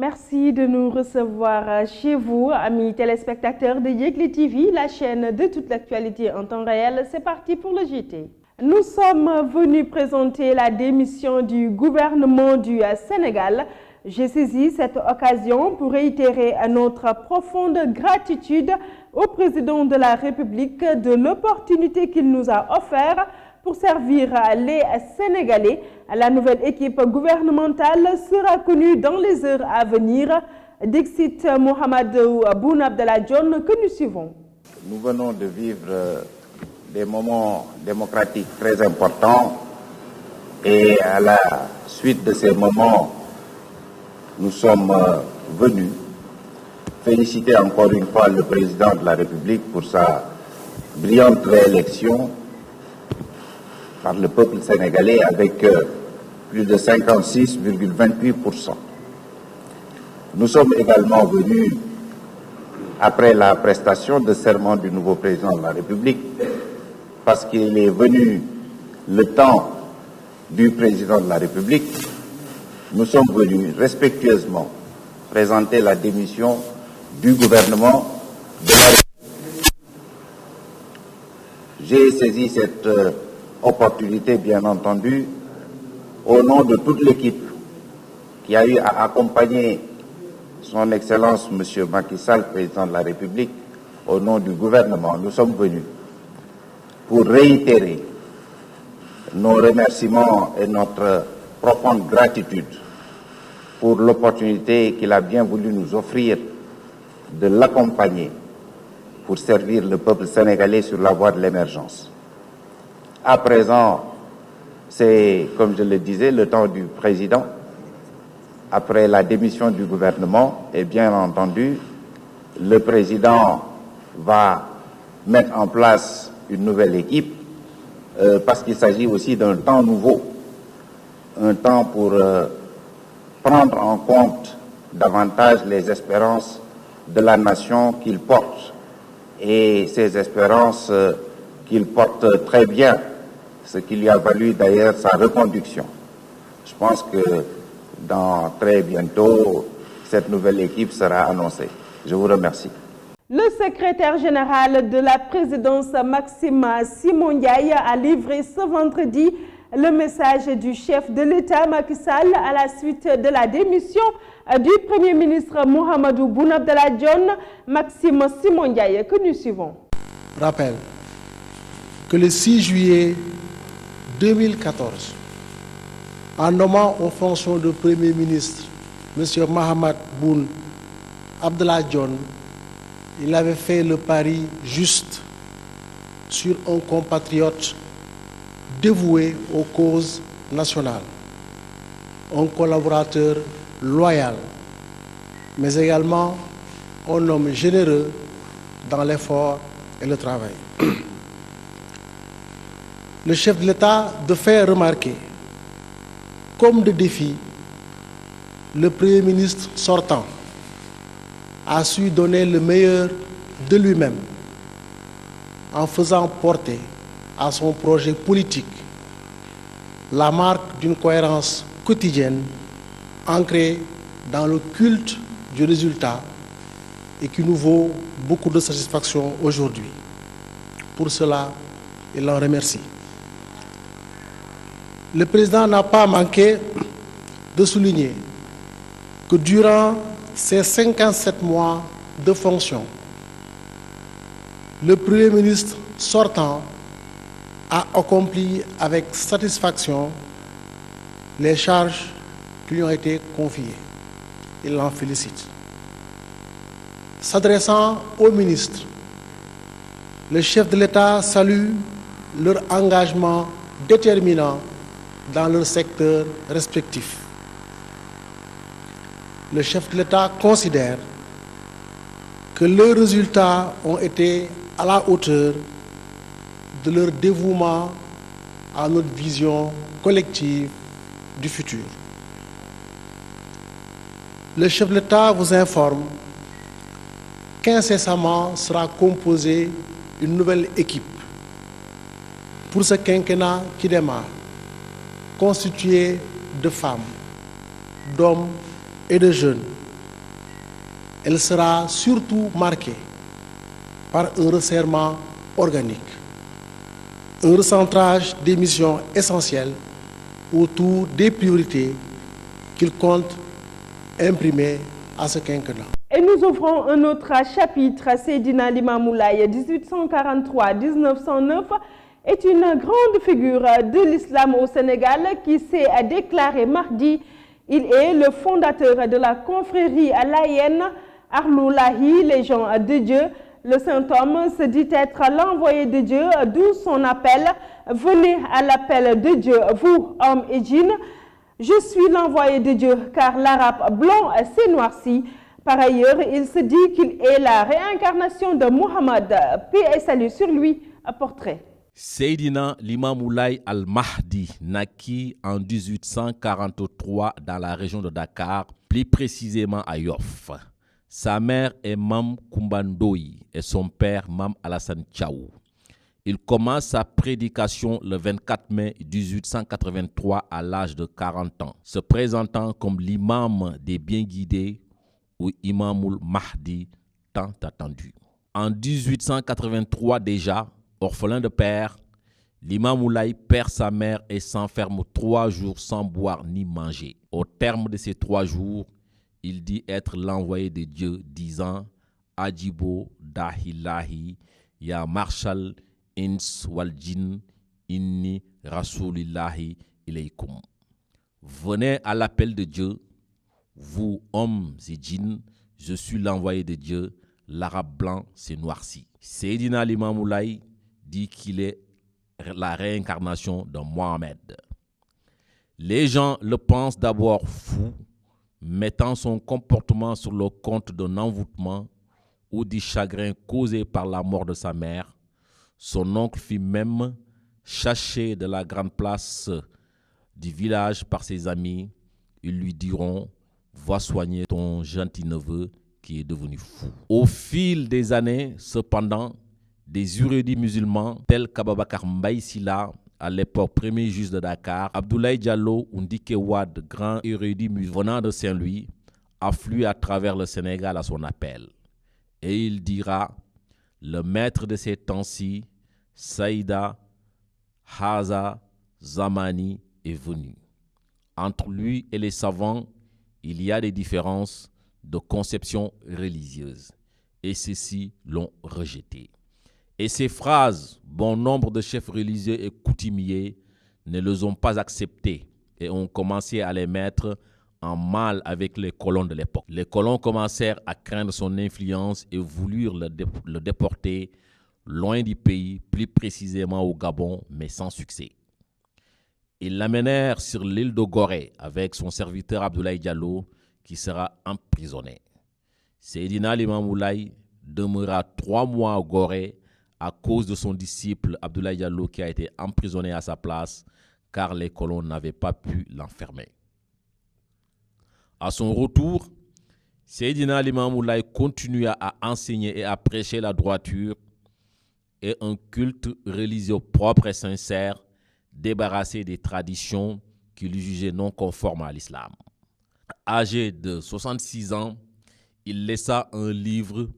Merci de nous recevoir chez vous, amis téléspectateurs de Yegle TV, la chaîne de toute l'actualité en temps réel. C'est parti pour le JT. Nous sommes venus présenter la démission du gouvernement du Sénégal. J'ai saisi cette occasion pour réitérer notre profonde gratitude au président de la République de l'opportunité qu'il nous a offerte pour servir les Sénégalais. La nouvelle équipe gouvernementale sera connue dans les heures à venir. Dixit Mohamedou Boun Abdallah Dionne que nous suivons. Nous venons de vivre des moments démocratiques très importants et à la suite de ces moments, nous sommes venus féliciter encore une fois le président de la République pour sa brillante réélection par le peuple sénégalais avec plus de 56,28%. Nous sommes également venus, après la prestation de serment du nouveau président de la République, parce qu'il est venu le temps du président de la République, nous sommes venus respectueusement présenter la démission du gouvernement de la République. J'ai saisi cette opportunité, bien entendu, au nom de toute l'équipe qui a eu à accompagner son Excellence M. Macky Sall, président de la République, au nom du gouvernement. Nous sommes venus pour réitérer nos remerciements et notre profonde gratitude pour l'opportunité qu'il a bien voulu nous offrir de l'accompagner pour servir le peuple sénégalais sur la voie de l'émergence. À présent, c'est, comme je le disais, le temps du président. Après la démission du gouvernement, et bien entendu, le président va mettre en place une nouvelle équipe parce qu'il s'agit aussi d'un temps nouveau, un temps pour prendre en compte davantage les espérances de la nation qu'il porte et ces espérances qu'il porte très bien, ce qui lui a valu d'ailleurs sa reconduction. Je pense que dans très bientôt, cette nouvelle équipe sera annoncée. Je vous remercie. Le secrétaire général de la présidence, Maxime Simon Ndiaye, a livré ce vendredi le message du chef de l'État, Macky Sall, à la suite de la démission du Premier ministre Mohamedou Boun Abdallah Dionne. Maxime Simon Ndiaye, que nous suivons. Rappelle que le 6 juillet 2014, en nommant aux fonctions de Premier ministre M. Mohamedou Boun Abdallah Dionne, il avait fait le pari juste sur un compatriote dévoué aux causes nationales, un collaborateur loyal, mais également un homme généreux dans l'effort et le travail. Le chef de l'État de faire remarquer, comme de défi, le Premier ministre sortant a su donner le meilleur de lui-même en faisant porter à son projet politique la marque d'une cohérence quotidienne ancrée dans le culte du résultat et qui nous vaut beaucoup de satisfaction aujourd'hui. Pour cela, il en remercie. Le président n'a pas manqué de souligner que durant ces 57 mois de fonction, le Premier ministre sortant a accompli avec satisfaction les charges qui lui ont été confiées. Il l'en félicite. S'adressant aux ministres, le chef de l'État salue leur engagement déterminant dans leur secteur respectif. Le chef de l'État considère que leurs résultats ont été à la hauteur de leur dévouement à notre vision collective du futur. Le chef de l'État vous informe qu'incessamment sera composée une nouvelle équipe pour ce quinquennat qui démarre, constituée de femmes, d'hommes et de jeunes Elle sera surtout marquée par un resserrement organique, un recentrage des missions essentielles autour des priorités qu'il compte imprimer à ce quinquennat. Et nous ouvrons un autre chapitre. Seydina Limamou Laye, 1843-1909, est une grande figure de l'islam au Sénégal qui s'est déclaré mardi. Il est le fondateur de la confrérie layène Arloulahi, les gens de Dieu. Le saint homme se dit être l'envoyé de Dieu, d'où son appel. Venez à l'appel de Dieu, vous, hommes et djinns. Je suis l'envoyé de Dieu, car l'arabe blanc s'est noirci. Par ailleurs, il se dit qu'il est la réincarnation de Mohammed. Paix et salut sur lui. Un portrait. Seydina Limamou Laye al-Mahdi naquit en 1843 dans la région de Dakar, plus précisément à Yoff. Sa mère est Mam Koumbandoyi et son père Mam Alassane Tchaou. Il commence sa prédication le 24 mai 1883 à l'âge de 40 ans, se présentant comme l'imam des bien guidés ou Imamul Mahdi tant attendu. En 1883 déjà, orphelin de père, Limamou Laye perd sa mère et s'enferme 3 jours sans boire ni manger. Au terme de ces 3 jours, il dit être l'envoyé de Dieu, disant « Ajibo dahilahi ya marshal ins wal jinn inni rasulillahi ilaykum » Venez à l'appel de Dieu, vous hommes et djinns, je suis l'envoyé de Dieu, l'arabe blanc s'est noirci. Seydina Limamou Laye dit qu'il est la réincarnation de Mohamed. Les gens le pensent d'abord fou, mettant son comportement sur le compte d'un envoûtement ou du chagrin causé par la mort de sa mère. Son oncle fut même chassé de la grande place du village par ses amis. Ils lui diront « Va soigner ton gentil neveu qui est devenu fou ». Au fil des années, cependant, des érudits musulmans tels qu'Ababakar Mbaye Sylla, à l'époque premier juge de Dakar, Abdoulaye Diallo ou Ndike Wade, grand érudit venant de Saint-Louis, affluent à travers le Sénégal à son appel. Et il dira, le maître de ces temps-ci, Saïda Haza Zamani, est venu. Entre lui et les savants, il y a des différences de conception religieuse. Et ceux-ci l'ont rejeté. Et ces phrases, bon nombre de chefs religieux et coutumiers ne les ont pas acceptées et ont commencé à les mettre en mal avec les colons de l'époque. Les colons commencèrent à craindre son influence et voulurent le déporter loin du pays, plus précisément au Gabon, mais sans succès. Ils l'amenèrent sur l'île de Gorée avec son serviteur Abdoulaye Diallo qui sera emprisonné. Seydina Limamou Laye demeura 3 mois à Gorée à cause de son disciple Abdoulaye Diallo qui a été emprisonné à sa place car les colons n'avaient pas pu l'enfermer. À son retour, Seydina Limamou Laye continua à enseigner et à prêcher la droiture et un culte religieux propre et sincère, débarrassé des traditions qu'il jugeait non conformes à l'islam. Âgé de 66 ans, il laissa un livre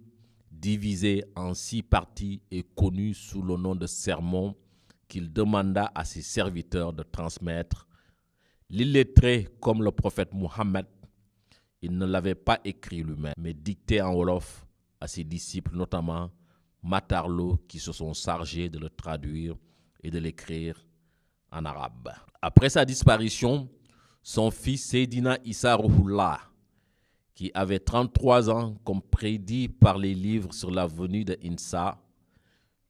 divisé en 6 parties et connu sous le nom de sermon qu'il demanda à ses serviteurs de transmettre. L'illettré comme le prophète Mohammed, il ne l'avait pas écrit lui-même, mais dicté en wolof à ses disciples, notamment Matarlo, qui se sont chargés de le traduire et de l'écrire en arabe. Après sa disparition, son fils Seydina Issa Rouhoullah, qui avait 33 ans, comme prédit par les livres sur la venue de Insa,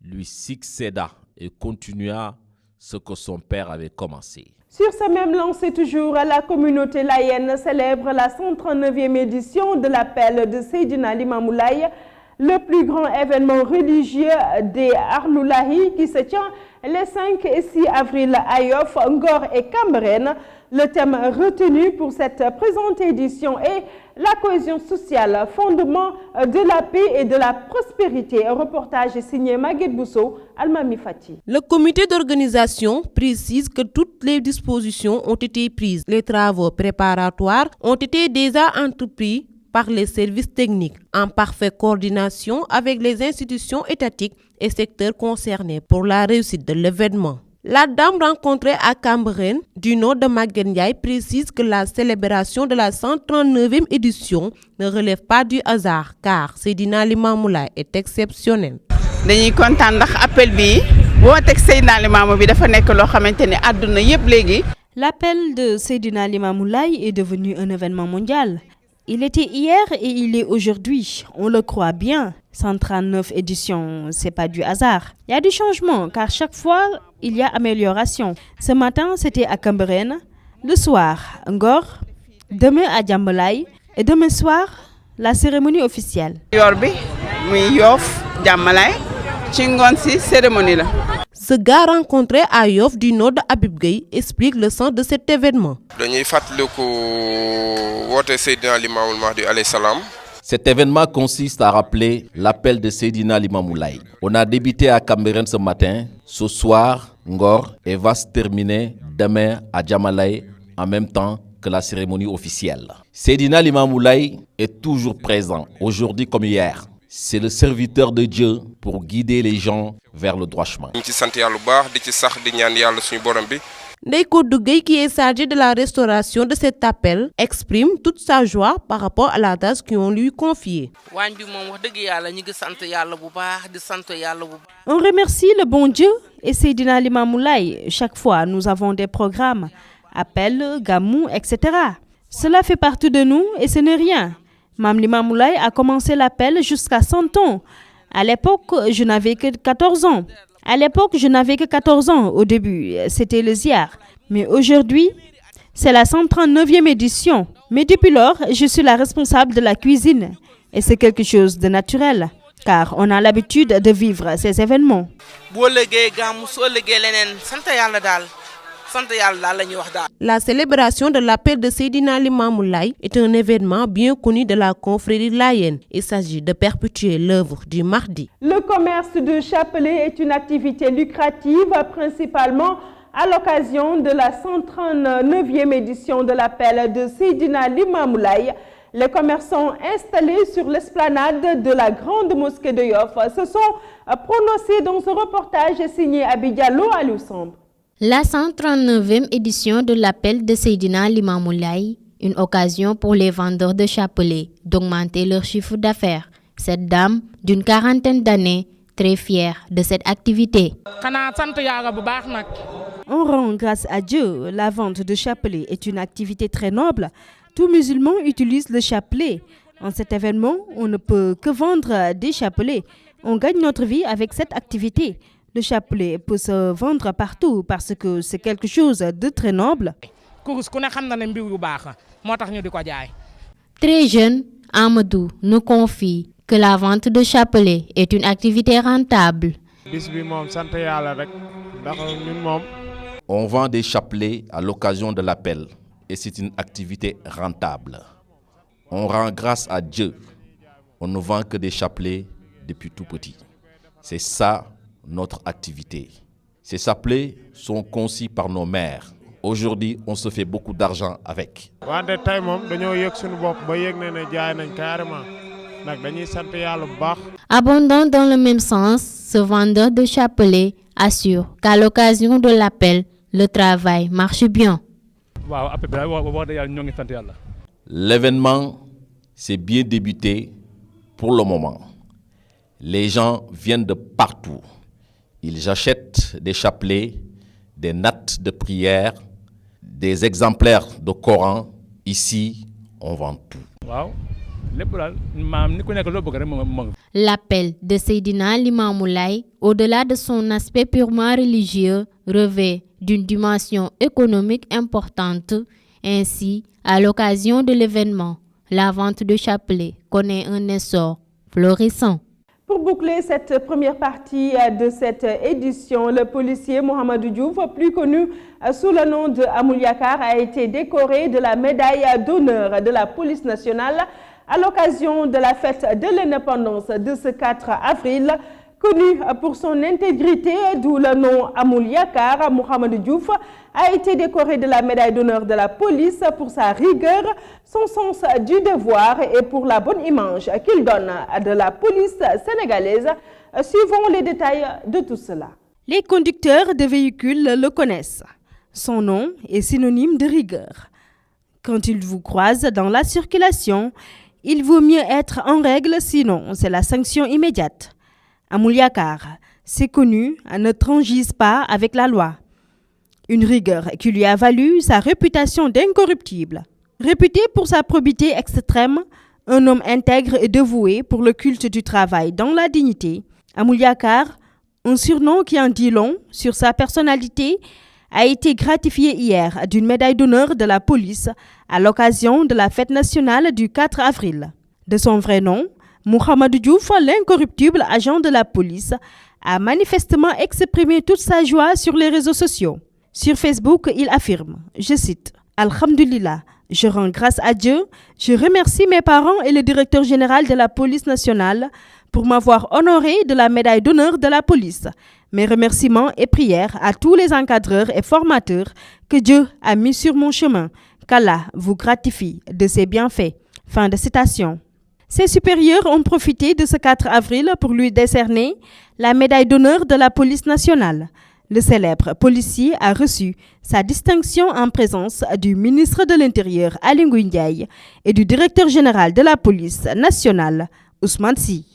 lui succéda et continua ce que son père avait commencé. Sur ce même lancé toujours, la communauté layène célèbre la 139e édition de l'appel de Seydina Limamou Laye, le plus grand événement religieux des Arloulahi qui se tient les 5 et 6 avril à Yoff, Ngor et Cambérène. Le thème retenu pour cette présente édition est la cohésion sociale, fondement de la paix et de la prospérité. Un reportage signé Maguette Bousso, Almami Fati. Le comité d'organisation précise que toutes les dispositions ont été prises. Les travaux préparatoires ont été déjà entrepris par les services techniques, en parfaite coordination avec les institutions étatiques et secteurs concernés pour la réussite de l'événement. La dame rencontrée à Cambérène, du nom de Maguette Ndiaye, précise que la célébration de la 139e édition ne relève pas du hasard, car Seydina Limamou Laye est exceptionnel. dañuy kontaan ndax appel bi wooteeg Seydina Limamou bi dafa nekk loo xamante ne àdduna yëpp léegi. L'appel de Seydina Limamou Laye est devenu un événement mondial. Il était hier et il est aujourd'hui, on le croit bien. 139 éditions, c'est pas du hasard. Il y a du changement car chaque fois, il y a amélioration. Ce matin, c'était à Cambérène, le soir, Ngor, demain à Diamalaye et demain soir, la cérémonie officielle. Yor bi muy Yoff Diamalaye ci ngoon si cérémonie la. Ce gars rencontré à Yoff du nom de Habib Gueye explique le sens de cet événement. dañuy fàttaliku woote Seydina Limamou Mahdi alayhi salam. Cet événement consiste à rappeler l'appel de Seydina Limamou Laye. On a débuté à Cambérène ce matin, ce soir, Ngor, et va se terminer demain à Diamalaye en même temps que la cérémonie officielle. Seydina Limamou Laye est toujours présent, aujourd'hui comme hier. C'est le serviteur de Dieu pour guider les gens vers le droit chemin. ñu ci sant yàlla bu baax di ci sax di ñaan yàlla suñu borom bi. Ndeye Codou Gueye, qui est chargé de la restauration de cet appel, exprime toute sa joie par rapport à la tâche qu'on lui confiée. On remercie le bon Dieu et Seydina Limamou Laye. Chaque fois, nous avons des programmes, appels, gamou, etc. Cela fait partie de nous et ce n'est rien. Mam Limamou Laye a commencé l'appel jusqu'à 100 ans. À l'époque, je n'avais que 14 ans. Au début, c'était le ziar. Mais aujourd'hui, c'est la 139e édition. Mais depuis lors, je suis la responsable de la cuisine. Et c'est quelque chose de naturel, car on a l'habitude de vivre ces événements. La célébration de l'appel de Seydina Limamou Laye est un événement bien connu de la confrérie layène. Il s'agit de perpétuer l'œuvre du Mahdi. Le commerce de chapelet est une activité lucrative, principalement à l'occasion de la 139e édition de l'appel de Seydina Limamou Laye. Les commerçants installés sur l'esplanade de la grande mosquée de Yoff se sont prononcés dans ce reportage signé Abi Diallo à Luxembourg. La 139e édition de l'appel de Seydina Limamou Laye, une occasion pour les vendeurs de chapelets d'augmenter leur chiffre d'affaires. Cette dame d'une quarantaine d'années, très fière de cette activité. On rend grâce à Dieu. La vente de chapelets est une activité très noble. Tout musulman utilise le chapelet. En cet événement, on ne peut que vendre des chapelets. On gagne notre vie avec cette activité. Le chapelet peut se vendre partout parce que c'est quelque chose de très noble. Très jeune, Amadou nous confie que la vente de chapelets est une activité rentable. On vend des chapelets à l'occasion de l'appel et c'est une activité rentable. On rend grâce à Dieu. On ne vend que des chapelets depuis tout petit. C'est ça notre activité. Ces chapelets sont conçus par nos mères. Aujourd'hui, on se fait beaucoup d'argent avec. Abondant dans le même sens, ce vendeur de chapelets assure qu'à l'occasion de l'appel, le travail marche bien. L'événement s'est bien débuté pour le moment. Les gens viennent de partout. Ils achètent des chapelets, des nattes de prière, des exemplaires de Coran. Ici, on vend tout. L'appel de Seydina Limamou Laye, au-delà de son aspect purement religieux, revêt d'une dimension économique importante. Ainsi, à l'occasion de l'événement, la vente de chapelets connaît un essor florissant. Pour boucler cette première partie de cette édition, le policier Mohamedou Diouf, plus connu sous le nom de Amouliakar, a été décoré de la médaille d'honneur de la police nationale à l'occasion de la fête de l'indépendance de ce 4 avril. Connu pour son intégrité, d'où le nom Amoul Yakar, Mohamed Diouf a été décoré de la médaille d'honneur de la police pour sa rigueur, son sens du devoir et pour la bonne image qu'il donne de la police sénégalaise. Suivons les détails de tout cela. Les conducteurs de véhicules le connaissent. Son nom est synonyme de rigueur. Quand il vous croise dans la circulation, il vaut mieux être en règle, sinon c'est la sanction immédiate. Amoul Yakar, c'est connu, ne transige pas avec la loi. Une rigueur qui lui a valu sa réputation d'incorruptible. Réputé pour sa probité extrême, un homme intègre et dévoué pour le culte du travail dans la dignité, Amoul Yakar, un surnom qui en dit long sur sa personnalité, a été gratifié hier d'une médaille d'honneur de la police à l'occasion de la fête nationale du 4 avril. De son vrai nom, Mohamed Diouf, l'incorruptible agent de la police, a manifestement exprimé toute sa joie sur les réseaux sociaux. Sur Facebook, il affirme, je cite, « Alhamdulillah, je rends grâce à Dieu, je remercie mes parents et le directeur général de la police nationale pour m'avoir honoré de la médaille d'honneur de la police. Mes remerciements et prières à tous les encadreurs et formateurs que Dieu a mis sur mon chemin. Qu'Allah vous gratifie de ses bienfaits. » Fin de citation. Ses supérieurs ont profité de ce 4 avril pour lui décerner la médaille d'honneur de la police nationale. Le célèbre policier a reçu sa distinction en présence du ministre de l'Intérieur Aly Ngouille Ndiaye et du directeur général de la police nationale Ousmane Sy.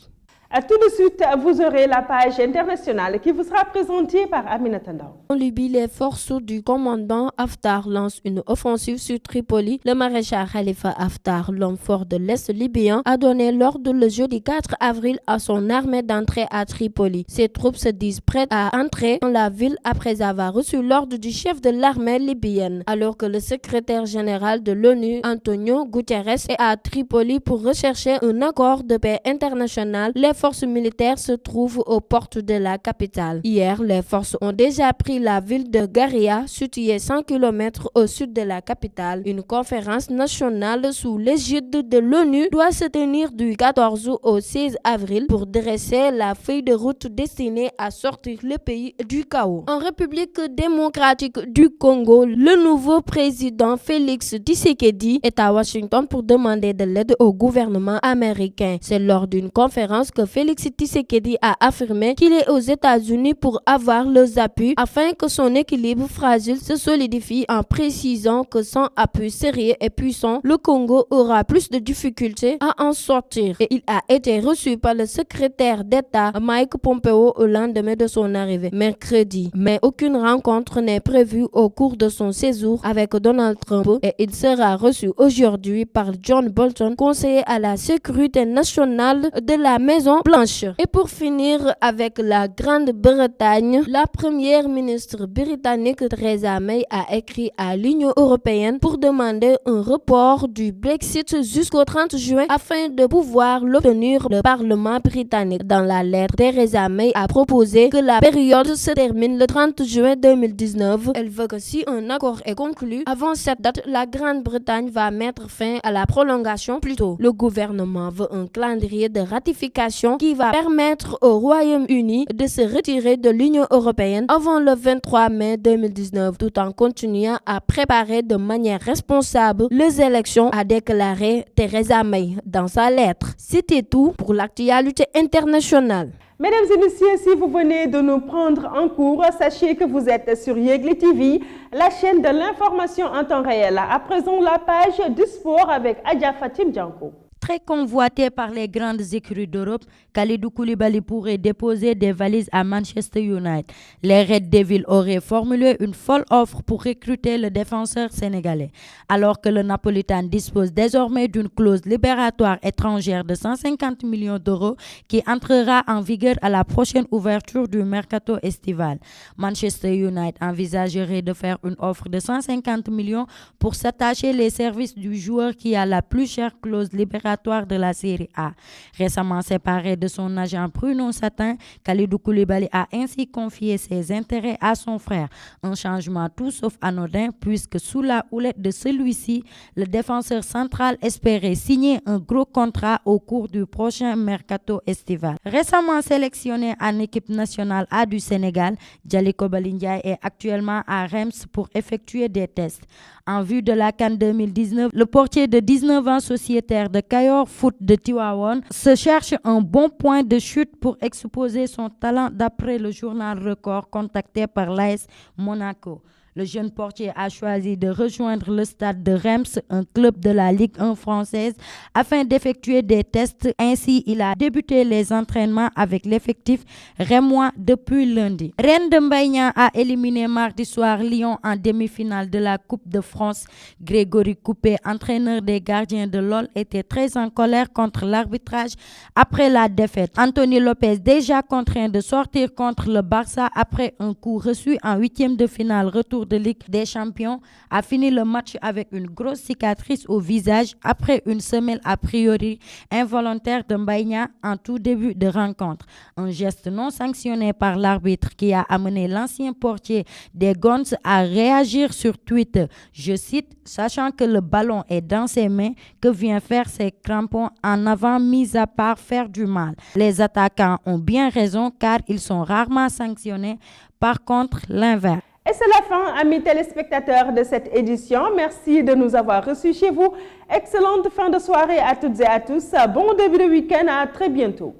Tout de suite, vous aurez la page internationale qui vous sera présentée par Aminata Ndao. En Libye, les forces du commandant Haftar lancent une offensive sur Tripoli. Le maréchal Khalifa Haftar, l'homme fort de l'Est libyen, a donné l'ordre le jeudi 4 avril à son armée d'entrer à Tripoli. Ses troupes se disent prêtes à entrer dans la ville après avoir reçu l'ordre du chef de l'armée libyenne. Alors que le secrétaire général de l'ONU, Antonio Guterres, est à Tripoli pour rechercher un accord de paix international, les forces militaires se trouvent aux portes de la capitale. Hier, les forces ont déjà pris la ville de Garia, située 100 km au sud de la capitale. Une conférence nationale sous l'égide de l'ONU doit se tenir du 14 au 16 avril pour dresser la feuille de route destinée à sortir le pays du chaos. En République démocratique du Congo, le nouveau président Félix Tshisekedi est à Washington pour demander de l'aide au gouvernement américain. C'est lors d'une conférence que Félix Tshisekedi a affirmé qu'il est aux États-Unis pour avoir leurs appuis afin que son équilibre fragile se solidifie, en précisant que sans appui sérieux et puissant, le Congo aura plus de difficultés à en sortir. Et il a été reçu par le secrétaire d'État Mike Pompeo au lendemain de son arrivée, mercredi. Mais aucune rencontre n'est prévue au cours de son séjour avec Donald Trump et il sera reçu aujourd'hui par John Bolton, conseiller à la sécurité nationale de la Maison Blanche. Et pour finir avec la Grande-Bretagne, la première ministre britannique Theresa May a écrit à l'Union européenne pour demander un report du Brexit jusqu'au 30 juin afin de pouvoir l'obtenir le Parlement britannique. Dans la lettre, Theresa May a proposé que la période se termine le 30 juin 2019. Elle veut que si un accord est conclu avant cette date, la Grande-Bretagne va mettre fin à la prolongation plus tôt. Le gouvernement veut un calendrier de ratification qui va permettre au Royaume-Uni de se retirer de l'Union européenne avant le 23 mai 2019, tout en continuant à préparer de manière responsable les élections, a déclaré Theresa May dans sa lettre. C'était tout pour l'actualité internationale. Mesdames et messieurs, si vous venez de nous prendre en cours, sachez que vous êtes sur Yegle TV, la chaîne de l'information en temps réel. À présent, la page du sport avec Adja Fatim Djanko. Très convoité par les grandes écuries d'Europe, Kalidou Koulibaly pourrait déposer des valises à Manchester United. Les Red Devils auraient formulé une folle offre pour recruter le défenseur sénégalais. Alors que le Napolitain dispose désormais d'une clause libératoire étrangère de 150 millions d'euros qui entrera en vigueur à la prochaine ouverture du mercato estival. Manchester United envisagerait de faire une offre de 150 millions pour s'attacher les services du joueur qui a la plus chère clause libératoire éliminatoires de la Série A. Récemment séparé de son agent Bruno Satin, Kalidou Koulibaly a ainsi confié ses intérêts à son frère. Un changement tout sauf anodin puisque sous la houlette de celui-ci, le défenseur central espérait signer un gros contrat au cours du prochain mercato estival. Récemment sélectionné en équipe nationale A du Sénégal, Djali Kobali Ndiaye est actuellement à Reims pour effectuer des tests. En vue de la CAN 2019, le portier de 19 ans sociétaire de Kayor Foot de Tivaouane se cherche un bon point de chute pour exposer son talent d'après le journal Record contacté par l'AS Monaco. Le jeune portier a choisi de rejoindre le stade de Reims, un club de la Ligue 1 française, afin d'effectuer des tests. Ainsi, il a débuté les entraînements avec l'effectif rémois depuis lundi. Rennes de Mbaye Niang a éliminé mardi soir Lyon en demi-finale de la Coupe de France. Grégory Coupé, entraîneur des gardiens de l'OL, était très en colère contre l'arbitrage après la défaite. Anthony Lopez, déjà contraint de sortir contre le Barça après un coup reçu en huitième de finale retour de Ligue des Champions, a fini le match avec une grosse cicatrice au visage après une semelle a priori involontaire de Mbaye Niang en tout début de rencontre. Un geste non sanctionné par l'arbitre qui a amené l'ancien portier des Guns à réagir sur Twitter. Je cite, « Sachant que le ballon est dans ses mains, que vient faire ses crampons en avant mis à part faire du mal. Les attaquants ont bien raison car ils sont rarement sanctionnés. Par contre, l'inverse. » Et c'est la fin, amis téléspectateurs de cette édition. Merci de nous avoir reçus chez vous. Excellente fin de soirée à toutes et à tous. Bon début de week-end. À très bientôt.